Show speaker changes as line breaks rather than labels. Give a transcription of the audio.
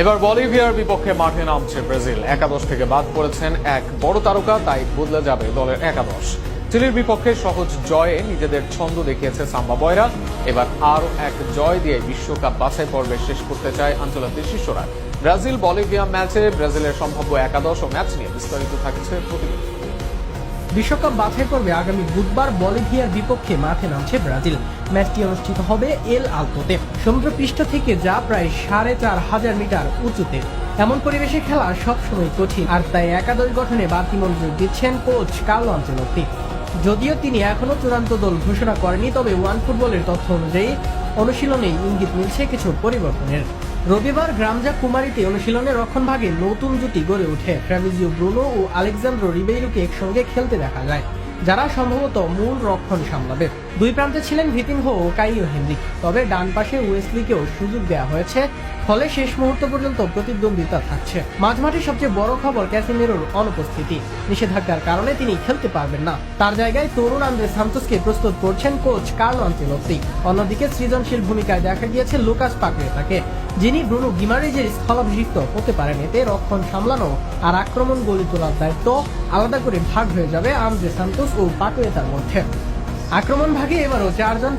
এবার বলিভিয়ার বিপক্ষে মাঠে নামছে ব্রাজিল। একাদশ থেকে বাদ পড়েছেন এক বড় তারকা, তাই বদলে যাবে দলের একাদশ। চিলির বিপক্ষে সহজ জয়ে নিজেদের ছন্দ দেখিয়েছে সাম্বা বয়রা। এবার আরও এক জয় দিয়ে বিশ্বকাপ বাছাই পর্বে শেষ করতে চায় আঞ্চলিক শিষ্যরা। ব্রাজিল বলিভিয়া ম্যাচে ব্রাজিলের সম্ভাব্য একাদশ ও ম্যাচ নিয়ে বিস্তারিত থাকছে প্রতিবেদন।
বিশ্বকাপ বাছাই পর্বে আগামী বুধবার বলিভিয়ার বিপক্ষে মাঠে নামছে ব্রাজিল। ম্যাচটি অনুষ্ঠিত হবে এল আলতোতে, সমুদ্রপৃষ্ঠ থেকে যা প্রায় ৪,৫০০ মিটার উঁচুতে। এমন পরিবেশে খেলা সবসময় কঠিন, আর তাই একাদশ গঠনে বাড়তি মনোযোগ দিচ্ছেন কোচ কার্লো আনচেলত্তি। যদিও তিনি এখনো চূড়ান্ত দল ঘোষণা করেনি, তবে ওয়ান ফুটবলের তথ্য অনুযায়ী অনুশীলনেই ইঙ্গিত মিলছে কিছু পরিবর্তনের। রবিবার গ্রামজা কুমারীতে অনুশীলনে রক্ষণভাগে নতুন জুটি গড়ে ওঠে। ফ্যাবিজিও ব্রুনো ও আলেক্সান্দ্রো রিবেইরোকে একসঙ্গে খেলতে দেখা যায়, যারা সম্ভবত মূল রক্ষণ সামলাবে। দুই প্রান্তে ছিলেন ভিতিনহো ও কাইও হেনরিক, তবে ডান পাশে ওয়েসলিকেও সুযোগ দেওয়া হয়েছে, ফলে শেষ মুহূর্ত পর্যন্ত প্রতিদ্বন্দ্বিতা থাকছে। মাঝমাঠে সবচেয়ে বড় খবর ক্যাসিমিরোর অনুপস্থিতি। নিষেধাজ্ঞার কারণে তিনি খেলতে পারবেন না। তার জায়গায় তরুণ আন্দ্রে সান্তোসকে প্রস্তুত করছেন কোচ কার্লো আনচেলত্তি। অন্যদিকে সৃজনশীল ভূমিকায় দেখা গিয়েছে লুকাস পাকুয়েতাকে, যিনি ব্রুনো গিমারেজের স্থলাভিষিক্ত হতে পারেন। এতে রক্ষণ সামলানো আর আক্রমণ গড়ে তোলার দায়িত্ব আলাদা করে ভাগ হয়ে যাবে আন্দ্রে সান্তোস ও পাকুয়েতার মধ্যে। আক্রমণ ভাগে এবারও 4 জন